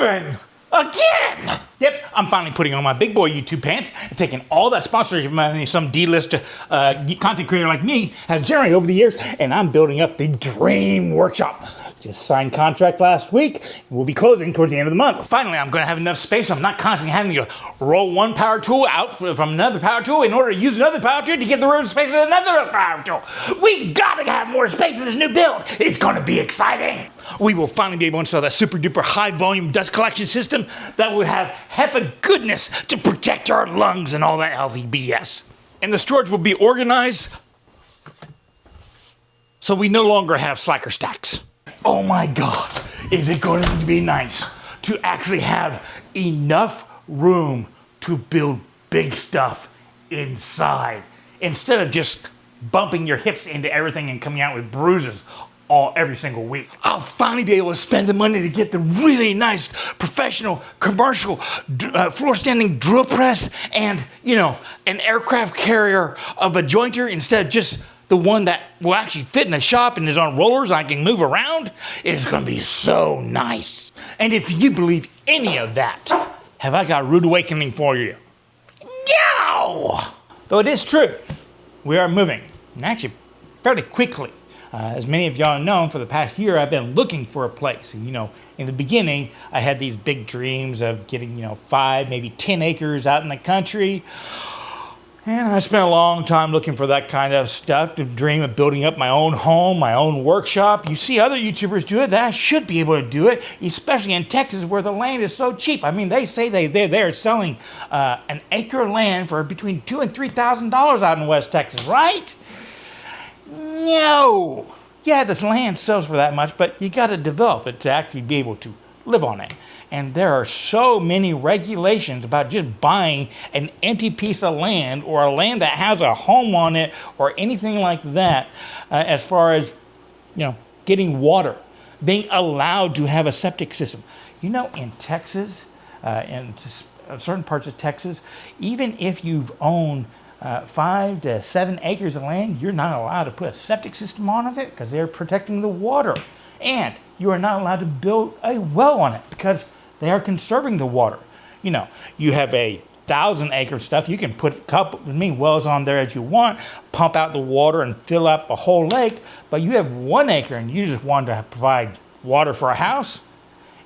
moving again. Yep, I'm finally putting on my big boy YouTube pants and taking all that sponsorship money some D-list content creator like me has generated over the years, and I'm building up the dream workshop. Just signed contract last week. We'll be closing towards the end of the month. Finally, I'm going to have enough space so I'm not constantly having to roll one power tool out from another power tool in order to use another power tool to get the room space with another power tool. We got to have more space in this new build. It's going to be exciting. We will finally be able to install that super duper high volume dust collection system that will have HEPA goodness to protect our lungs and all that healthy BS. And the storage will be organized so we no longer have slacker stacks. Oh my God, is it going to be nice to actually have enough room to build big stuff inside instead of just bumping your hips into everything and coming out with bruises every single week. I'll finally be able to spend the money to get the really nice professional commercial floor standing drill press and, an aircraft carrier of a jointer instead of just the one that will actually fit in the shop and is on rollers and I can move around. It is going to be so nice. And if you believe any of that, have I got a rude awakening for you? No! Though it is true, we are moving, and actually fairly quickly. As many of y'all know, for the past year, I've been looking for a place. And, in the beginning, I had these big dreams of getting, 5, maybe 10 acres out in the country. And I spent a long time looking for that kind of stuff to dream of building up my own home, my own workshop. You see other YouTubers do it, that I should be able to do it, especially in Texas where the land is so cheap. I mean, they say they're selling an acre of land for between $2,000 and $3,000 out in West Texas, right? No. Yeah, this land sells for that much, but you got to develop it to actually be able to live on it. And there are so many regulations about just buying an empty piece of land or a land that has a home on it or anything like that as far as, getting water, being allowed to have a septic system. In Texas, in certain parts of Texas, even if you've owned 5 to 7 acres of land, you're not allowed to put a septic system on it because they're protecting the water. And you are not allowed to build a well on it because they are conserving the water. You have 1,000-acre stuff. You can put as many wells on there as you want, pump out the water and fill up a whole lake. But you have 1 acre and you just want to provide water for a house.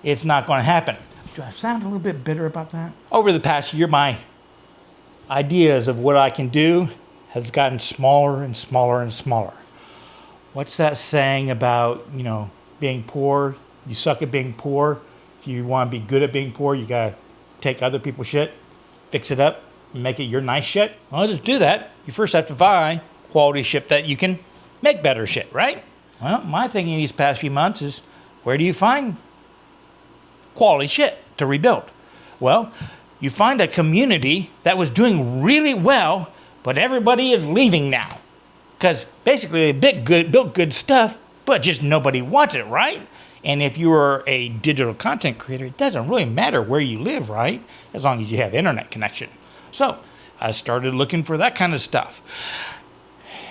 It's not going to happen. Do I sound a little bit bitter about that? Over the past year, my ideas of what I can do has gotten smaller and smaller and smaller. What's that saying about, being poor? You suck at being poor. If you want to be good at being poor, you got to take other people's shit, fix it up, and make it your nice shit. Well, to do that, you first have to buy quality shit that you can make better shit, right? Well, my thinking these past few months is, where do you find quality shit to rebuild? Well, you find a community that was doing really well, but everybody is leaving now. Because basically they built good stuff, but just nobody wants it, right? And if you are a digital content creator, it doesn't really matter where you live, right? As long as you have internet connection. So I started looking for that kind of stuff.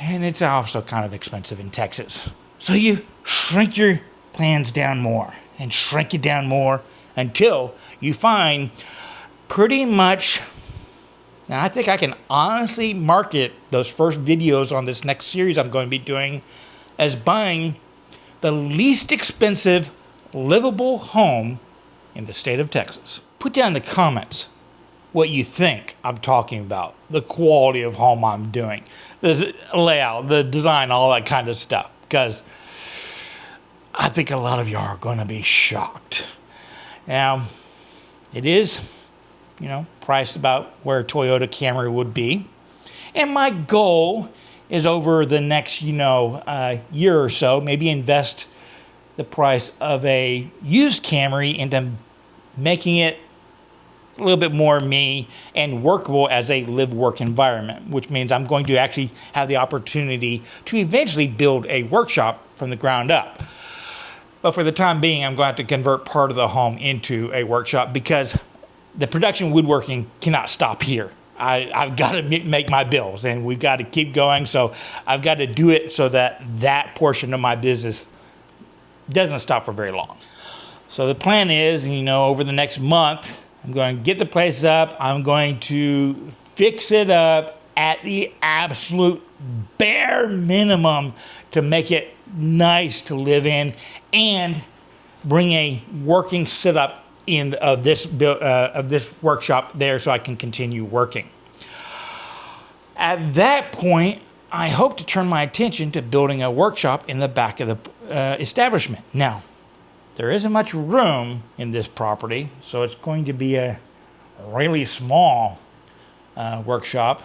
And it's also kind of expensive in Texas. So you shrink your plans down more and shrink it down more until you find pretty much, now I think I can honestly market those first videos on this next series I'm going to be doing as buying the least expensive livable home in the state of Texas. Put down in the comments what you think I'm talking about, the quality of home I'm doing, the layout, the design, all that kind of stuff, because I think a lot of y'all are going to be shocked. Now, it is, priced about where a Toyota Camry would be. And my goal is over the next, year or so, maybe invest the price of a used Camry into making it a little bit more me and workable as a live-work environment, which means I'm going to actually have the opportunity to eventually build a workshop from the ground up. But for the time being, I'm going to have to convert part of the home into a workshop because the production woodworking cannot stop here. I've got to make my bills, and we've got to keep going. So I've got to do it so that portion of my business doesn't stop for very long. So the plan is, over the next month, I'm going to get the place up. I'm going to fix it up at the absolute bare minimum to make it nice to live in, and bring a working setup of this workshop there so I can continue working. At that point, I hope to turn my attention to building a workshop in the back of the establishment. Now, there isn't much room in this property, so it's going to be a really small workshop,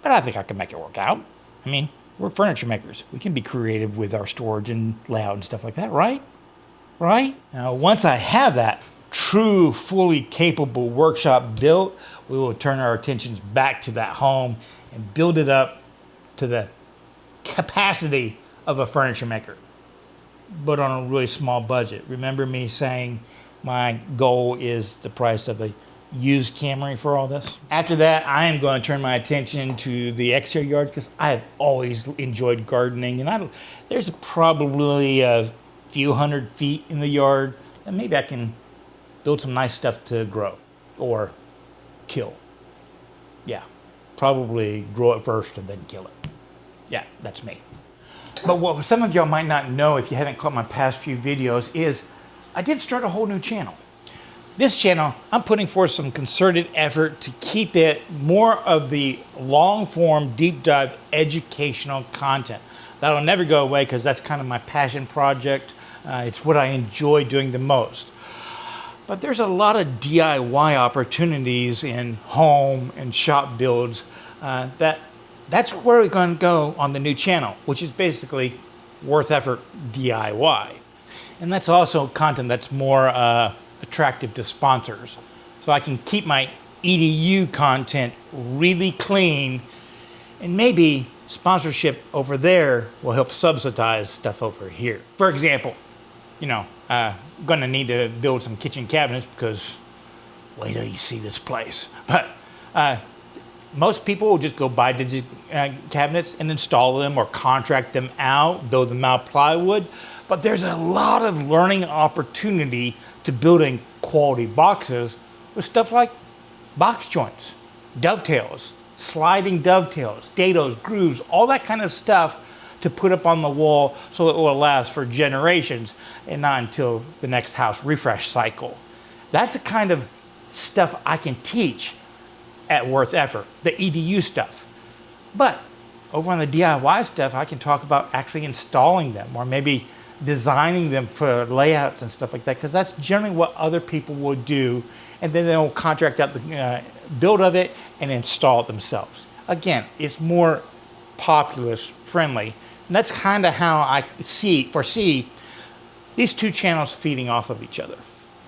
but I think I can make it work out. I mean, we're furniture makers. We can be creative with our storage and layout and stuff like that, right? Right? Now, once I have that true, fully capable workshop built, we will turn our attentions back to that home and build it up to the capacity of a furniture maker, but on a really small budget. Remember me saying my goal is the price of a used Camry for all this? After that, I am going to turn my attention to the exterior yard, because I have always enjoyed gardening, and there's probably a few 100 feet in the yard, and maybe I can build some nice stuff to grow or kill. Yeah, probably grow it first and then kill it. Yeah, that's me. But what some of y'all might not know, if you haven't caught my past few videos, is I did start a whole new channel. This channel, I'm putting forth some concerted effort to keep it more of the long-form, deep dive educational content. That'll never go away, because that's kind of my passion project. It's what I enjoy doing the most. But there's a lot of DIY opportunities in home and shop builds that's where we're going to go on the new channel, which is basically worth effort DIY. And that's also content that's more attractive to sponsors. So I can keep my EDU content really clean, and maybe sponsorship over there will help subsidize stuff over here. For example, I'm gonna need to build some kitchen cabinets, because wait till you see this place. But most people will just go buy cabinets and install them or contract them out, build them out plywood. But there's a lot of learning opportunity to building quality boxes with stuff like box joints, dovetails, sliding dovetails, dados, grooves, all that kind of stuff to put up on the wall so it will last for generations and not until the next house refresh cycle. That's the kind of stuff I can teach at Worth Effort, the EDU stuff. But over on the DIY stuff, I can talk about actually installing them, or maybe designing them for layouts and stuff like that, because that's generally what other people will do, and then they'll contract out the build of it and install it themselves. Again, it's more populace friendly, and that's kind of how I foresee these two channels feeding off of each other.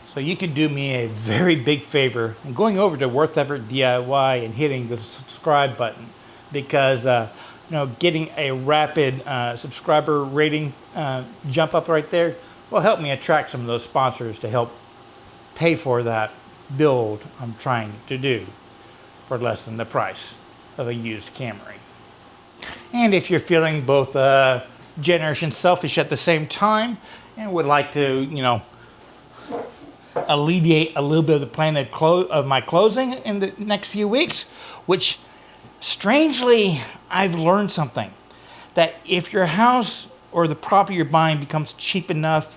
So you could do me a very big favor and going over to Worth Effort DIY and hitting the subscribe button, because getting a rapid subscriber rating jump up right there will help me attract some of those sponsors to help pay for that build I'm trying to do for less than the price of a used Camry. And if you're feeling both generous and selfish at the same time, and would like to, alleviate a little bit of the plan of my closing in the next few weeks, which strangely, I've learned something, that if your house or the property you're buying becomes cheap enough,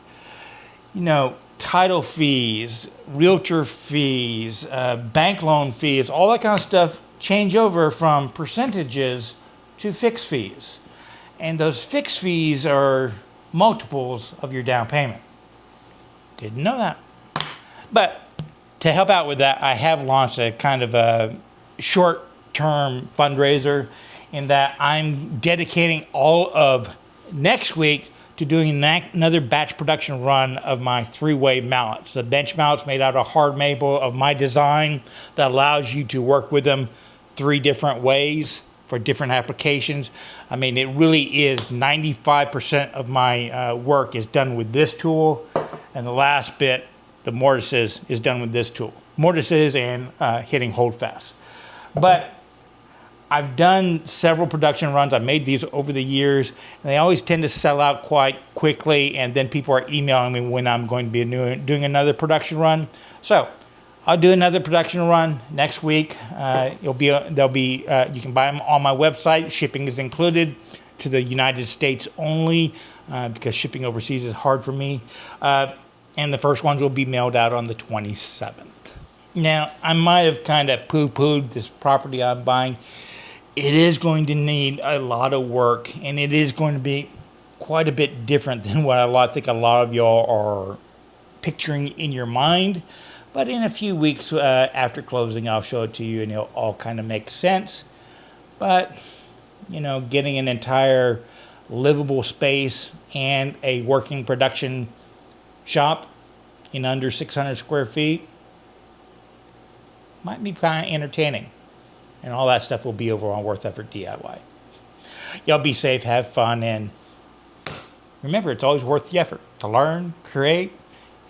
title fees, realtor fees, bank loan fees, all that kind of stuff change over from percentages to fixed fees. And those fixed fees are multiples of your down payment. Didn't know that. But to help out with that, I have launched a kind of a short-term fundraiser, in that I'm dedicating all of next week to doing another batch production run of my 3-way mallets. The bench mallets made out of hard maple of my design that allows you to work with them 3 different ways for different applications. I mean, it really is 95% of my work is done with this tool, and the last bit, the mortises, is done with this tool. Mortises and hitting holdfast. But I've done several production runs. I've made these over the years, and they always tend to sell out quite quickly, and then people are emailing me when I'm going to be doing another production run. So I'll do another production run next week. You can buy them on my website. Shipping is included to the United States only because shipping overseas is hard for me. And the first ones will be mailed out on the 27th. Now, I might have kind of poo-pooed this property I'm buying. It is going to need a lot of work, and it is going to be quite a bit different than what I think a lot of y'all are picturing in your mind. But in a few weeks after closing, I'll show it to you, and it'll all kind of make sense. But, getting an entire livable space and a working production shop in under 600 square feet might be kind of entertaining. And all that stuff will be over on Worth Effort DIY. Y'all be safe, have fun, and remember, it's always worth the effort to learn, create,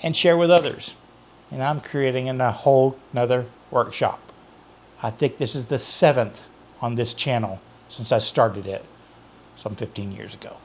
and share with others. And I'm creating a whole nother workshop. I think this is the 7th on this channel since I started it some 15 years ago.